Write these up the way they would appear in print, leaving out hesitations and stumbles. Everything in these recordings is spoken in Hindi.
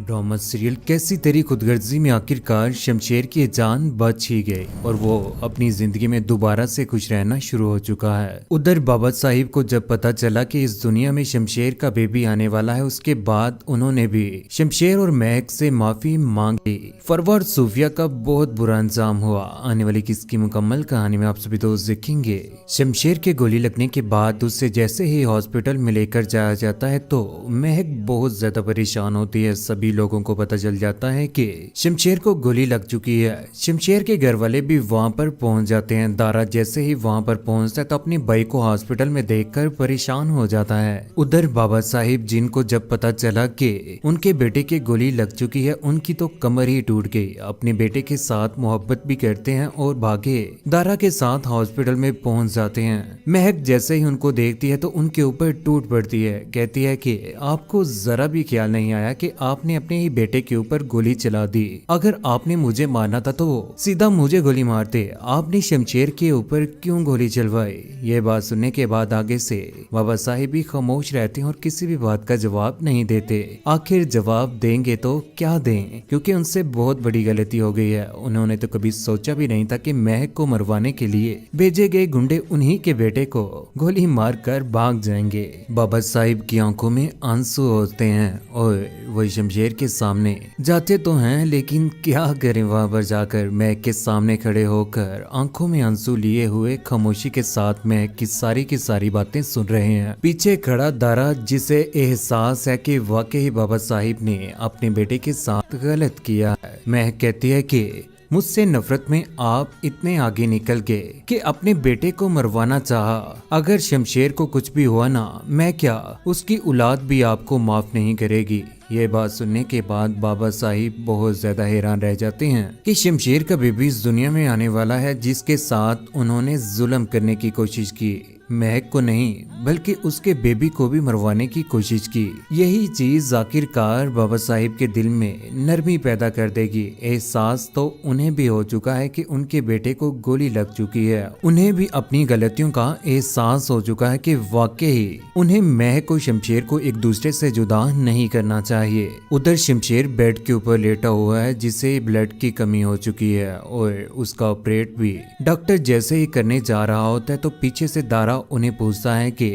ड्रामा सीरियल कैसी तेरी खुदगर्जी में आखिरकार शमशेर की जान बच ही गई और वो अपनी जिंदगी में दोबारा से खुश रहना शुरू हो चुका है। उधर बाबा साहिब को जब पता चला कि इस दुनिया में शमशेर का बेबी आने वाला है, उसके बाद उन्होंने भी शमशेर और महक से माफी मांगी। फरवा और सूफिया का बहुत बुरा अंजाम हुआ। आने वाली किसकी मुकम्मल कहानी में आप सभी दोस्त देखेंगे। शमशेर के गोली लगने के बाद उसे जैसे ही हॉस्पिटल में लेकर जाया जाता है तो महक बहुत ज्यादा परेशान होती है। सभी लोगों को पता चल जाता है कि शमशेर को गोली लग चुकी है। शमशेर के घर वाले भी वहां पर पहुंच जाते हैं। दारा जैसे ही वहां पर पहुंचता है तो अपने भाई को हॉस्पिटल में देखकर परेशान हो जाता है। उधर बाबा साहिब जिनको जब पता चला कि उनके बेटे की गोली लग चुकी है, उनकी तो कमर ही टूट गई। अपने बेटे के साथ मोहब्बत भी करते हैं और भागे दारा के साथ हॉस्पिटल में पहुंच जाते हैं। महक जैसे ही उनको देखती है तो उनके ऊपर टूट पड़ती है। कहती है कि आपको जरा भी ख्याल नहीं आया कि आपने अपने ही बेटे के ऊपर गोली चला दी। अगर आपने मुझे मारना था तो सीधा मुझे गोली मारते, आपने शमशेर के ऊपर क्यों गोली चलवाई। ये बात सुनने के बाद आगे से बाबा साहिब भी खामोश रहते हैं और किसी भी बात का जवाब नहीं देते। आखिर जवाब देंगे तो क्या दें, क्योंकि उनसे बहुत बड़ी गलती हो गई है। उन्होंने तो कभी सोचा भी नहीं था कि महक को मरवाने के लिए भेजे गए गुंडे उन्हीं के बेटे को गोली मार कर भाग जाएंगे। बाबा साहिब की आंखों में आंसू होते हैं और वही शमशेर के सामने जाते तो हैं, लेकिन क्या करें, वहां पर जाकर महक के सामने खड़े होकर आंखों में आंसू लिए हुए खामोशी के साथ महक की सारी बातें सुन रहे हैं। पीछे खड़ा दारा, जिसे एहसास है कि वाकई बाबा साहिब ने अपने बेटे के साथ गलत किया है। महक कहती है कि मुझसे नफरत में आप इतने आगे निकल गए कि अपने बेटे को मरवाना चाहा। अगर शमशेर को कुछ भी हुआ ना, मैं क्या, उसकी औलाद भी आपको माफ नहीं करेगी। ये बात सुनने के बाद बाबा साहिब बहुत ज्यादा हैरान रह जाते हैं कि शमशेर का बेबी इस दुनिया में आने वाला है जिसके साथ उन्होंने जुल्म करने की कोशिश की। महक को नहीं बल्कि उसके बेबी को भी मरवाने की कोशिश की। यही चीज आखिरकार बाबा साहिब के दिल में नरमी पैदा कर देगी। एहसास तो उन्हें भी हो चुका है कि उनके बेटे को गोली लग चुकी है। उन्हें भी अपनी गलतियों का एहसास हो चुका है कि वाकई उन्हें महक और शमशेर को एक दूसरे से जुदा नहीं करना चाहिए। उधर शमशेर बेड के ऊपर लेटा हुआ है, जिसे ब्लड की कमी हो चुकी है और उसका ऑपरेट भी डॉक्टर जैसे ही करने जा रहा होता है तो पीछे से दारा उन्हें पूछता है कि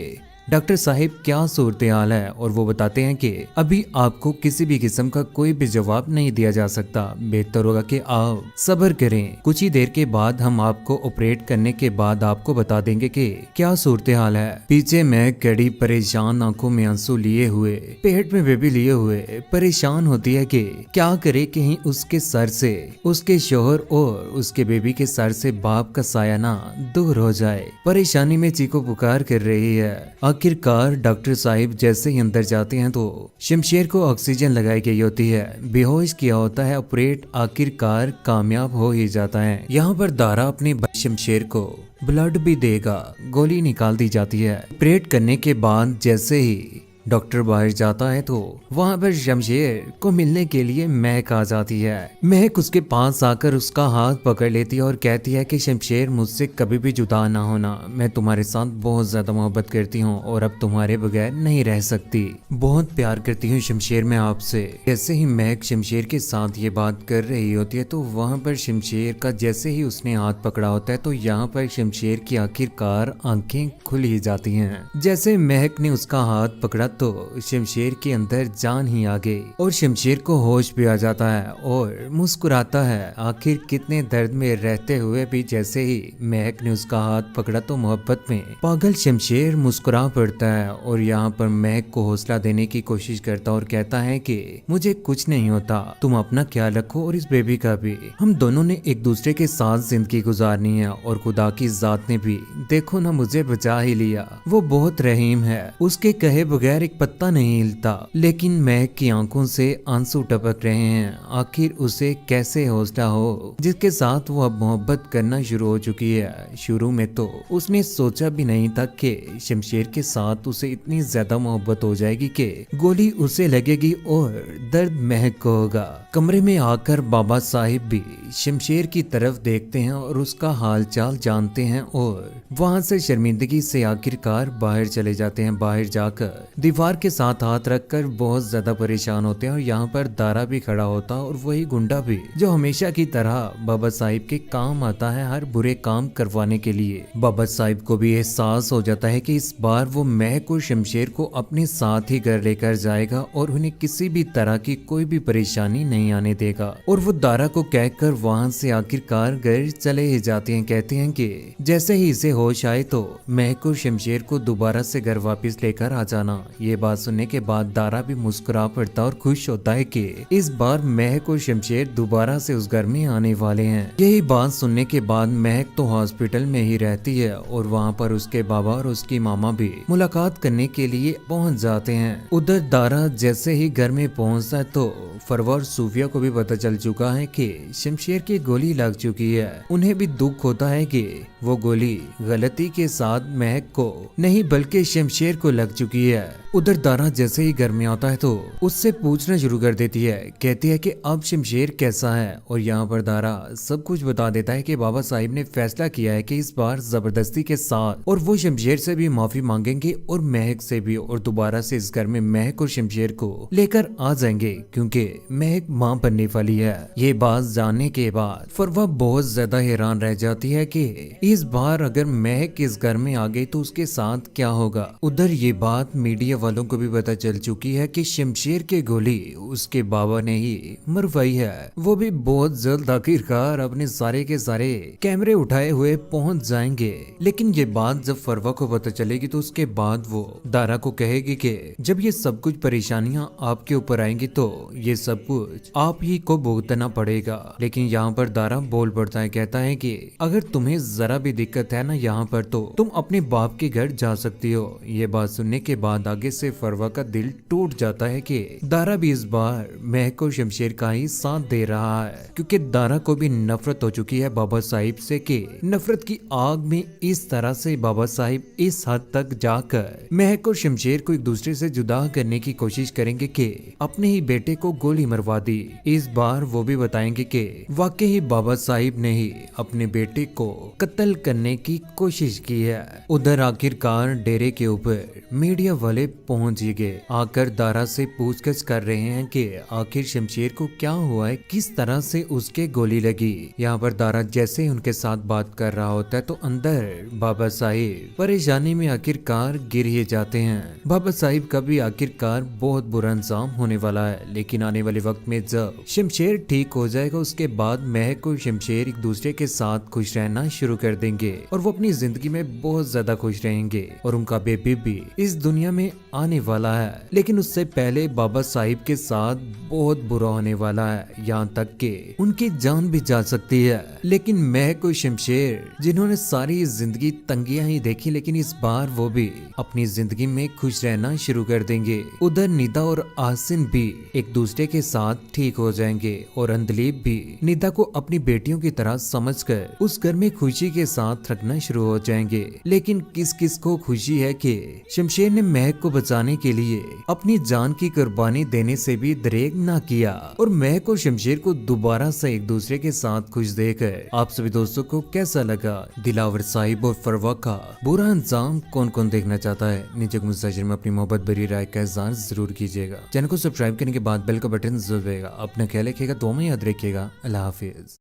डॉक्टर साहिब क्या सूरत हाल है, और वो बताते हैं कि अभी आपको किसी भी किस्म का कोई भी जवाब नहीं दिया जा सकता। बेहतर होगा कि आप सब्र करें, कुछ ही देर के बाद हम आपको ऑपरेट करने के बाद आपको बता देंगे कि क्या सूरत हाल है। पीछे मैं कड़ी परेशान आंखों में आंसू लिए हुए, पेट में बेबी लिए हुए परेशान होती है कि क्या करे, कहीं उसके सर से, उसके शोहर और उसके बेबी के सर से बाप का साया ना दूर हो जाए। परेशानी में चीखो पुकार कर रही है। आखिरकार डॉक्टर साहिब जैसे ही अंदर जाते हैं तो शमशेर को ऑक्सीजन लगाई गई होती है, बेहोश किया होता है। ऑपरेट आखिरकार कामयाब हो ही जाता है। यहाँ पर दारा अपने भाई शमशेर को ब्लड भी देगा, गोली निकाल दी जाती है। ऑपरेट करने के बाद जैसे ही डॉक्टर बाहर जाता है तो वहां पर शमशेर को मिलने के लिए महक आ जाती है। महक उसके पास आकर उसका हाथ पकड़ लेती है और कहती है कि शमशेर, मुझसे कभी भी जुदा ना होना। मैं तुम्हारे साथ बहुत ज्यादा मोहब्बत करती हूँ और अब तुम्हारे बगैर नहीं रह सकती। बहुत प्यार करती हूँ शमशेर मैं आपसे। जैसे ही महक शमशेर के साथ ये बात कर रही होती है तो वहां पर शमशेर का जैसे ही उसने हाथ पकड़ा होता है तो यहाँ पर शमशेर की आखिरकार आंखें खुल ही जाती हैं। जैसे महक ने उसका हाथ पकड़ा तो शमशेर के अंदर जान ही आ गई और शमशेर को होश भी आ जाता है और मुस्कुराता है। आखिर कितने दर्द में रहते हुए भी जैसे ही महक ने उसका हाथ पकड़ा तो मोहब्बत में पागल शमशेर मुस्कुरा पड़ता है और यहाँ पर महक को हौसला देने की कोशिश करता और कहता है कि मुझे कुछ नहीं होता, तुम अपना ख्याल रखो और इस बेबी का भी। हम दोनों ने एक दूसरे के साथ जिंदगी गुजारनी है और खुदा की जात ने भी देखो ना मुझे बचा ही लिया। वो बहुत रहीम है, उसके कहे बगैर एक पत्ता नहीं हिलता। लेकिन महक की आंखों से आंसू टपक रहे हैं। आखिर उसे कैसे हौसला हो जिसके साथ वो अब मोहब्बत करना शुरू हो चुकी है। शुरू में तो उसने सोचा भी नहीं था कि शमशेर के साथ उसे इतनी ज्यादा मोहब्बत हो जाएगी कि गोली उसे लगेगी और दर्द महक को होगा। कमरे में आकर बाबा साहिब भी शमशेर की तरफ देखते हैं और उसका हालचाल जानते हैं और वहां से शर्मिंदगी से आखिरकार बाहर चले जाते हैं। बाहर जाकर दीवार के साथ हाथ रखकर बहुत ज्यादा परेशान होते हैं और यहाँ पर दारा भी खड़ा होता और वही गुंडा भी जो हमेशा की तरह बाबा साहिब के काम आता है हर बुरे काम करवाने के लिए। बाबा साहिब को भी एहसास हो जाता है कि इस बार वो महक और शमशेर को अपने साथ ही घर लेकर जाएगा और उन्हें किसी भी तरह की कोई भी परेशानी नहीं आने देगा। और वो दारा को कहकर वहाँ से आखिरकार घर चले ही जाते हैं। कहते हैं कि जैसे ही इसे होश आए तो महक और शमशेर को दोबारा से घर वापस लेकर आ जाना। ये बात सुनने के बाद दारा भी मुस्कुरा पड़ता और खुश होता है कि इस बार महक और शमशेर दोबारा से उस घर में आने वाले हैं। यही बात सुनने के बाद महक तो हॉस्पिटल में ही रहती है और वहाँ पर उसके बाबा और उसकी मामा भी मुलाकात करने के लिए पहुँच जाते हैं। उधर दारा जैसे ही घर में पहुँचता है तो फरवा और सूफिया को भी पता चल चुका है कि शमशेर की गोली लग चुकी है। उन्हें भी दुख होता है कि वो गोली गलती के साथ महक को नहीं बल्कि शमशेर को लग चुकी है। उधर दारा जैसे ही घर में आता है तो उससे पूछना शुरू कर देती है। कहती है कि अब शमशेर कैसा है और यहाँ पर दारा सब कुछ बता देता है कि बाबा साहिब ने फैसला किया है कि इस बार जबरदस्ती के साथ और वो शमशेर से भी माफी मांगेंगे और महक से भी और दोबारा से इस घर में महक और शमशेर को लेकर आ जाएंगे क्योंकि महक मां बनने वाली है। ये बात जानने के बाद फरवा बहुत ज्यादा हैरान रह जाती है कि इस बार अगर महक इस घर में आ गई तो उसके साथ क्या होगा। उधर ये बात मीडिया वालों को भी पता चल चुकी है कि शमशेर की गोली उसके बाबा ने ही मरवाई है। वो भी बहुत जल्द आखिरकार अपने सारे के सारे कैमरे उठाए हुए पहुंच जाएंगे। लेकिन ये बात जब फरवा को पता चलेगी तो उसके बाद वो दारा को कहेगी कि जब ये सब कुछ परेशानियां आपके ऊपर आएंगी तो ये सब कुछ आप ही को भुगतना पड़ेगा। लेकिन यहाँ पर दारा बोल पड़ता है। कहता है कि अगर तुम्हें जरा भी दिक्कत है ना यहाँ पर तो तुम अपने बाप के घर जा सकती हो। ये बात सुनने के बाद आगे से फरवा का दिल टूट जाता है कि दारा भी इस बार महक और शमशेर का ही साथ दे रहा है क्योंकि दारा को भी नफरत हो चुकी है बाबा साहिब से कि नफरत की आग में इस तरह से बाबा साहिब इस हद तक जाकर महक और शमशेर को एक दूसरे से जुदा करने की कोशिश करेंगे कि अपने ही बेटे को गोली मरवा दी। इस बार वो भी बताएंगे कि वाकई ही बाबा साहिब ने ही अपने बेटे को कत्ल करने की कोशिश की है। उधर आखिरकार डेरे के ऊपर मीडिया वाले पहुंच ही गए। आकर दारा से पूछताछ कर रहे हैं कि आखिर शमशेर को क्या हुआ है, किस तरह से उसके गोली लगी। यहाँ पर दारा जैसे ही उनके साथ बात कर रहा होता है तो अंदर बाबा साहिब परेशानी में आखिरकार गिर ही जाते हैं। बाबा साहिब का भी आखिरकार बहुत बुरा अंजाम होने वाला है। लेकिन आने वाले वक्त में जब शमशेर ठीक हो जाएगा उसके बाद महक और शमशेर एक दूसरे के साथ खुश रहना शुरू कर देंगे और वो अपनी जिंदगी में बहुत ज्यादा खुश रहेंगे और उनका बेबी भी इस दुनिया में आने वाला है। लेकिन उससे पहले बाबा साहिब के साथ बहुत बुरा होने वाला है, यहाँ तक कि उनकी जान भी जा सकती है। लेकिन महक और शमशेर जिन्होंने सारी जिंदगी तंगियां ही देखी लेकिन इस बार वो भी अपनी जिंदगी में खुश रहना शुरू कर देंगे। उधर निदा और आसिन भी एक दूसरे के साथ ठीक हो जाएंगे और अंधलीप भी निदा को अपनी बेटियों की तरह समझकर उस घर में खुशी के साथ रखना शुरू हो जाएंगे। लेकिन किस किस को खुशी है कि शमशेर ने महक को बचाने के लिए अपनी जान की कुर्बानी देने से भी दरेग ना किया और महक और शमशेर को दोबारा से एक दूसरे के साथ खुश देखकर आप सभी दोस्तों को कैसा लगा। दिलावर साहिब और फरवा का बुरा अंजाम कौन कौन देखना चाहता है नीचे कमेंट सेक्शन में अपनी मोहब्बत भरी राय का इज़हार जरूर कीजिएगा। चैनल को सब्सक्राइब करने के बाद बेल का बटन जरूर दबाइएगा। अपना ख्याल रखिएगा, दुआ में याद रखिएगा। अल्लाह हाफिज।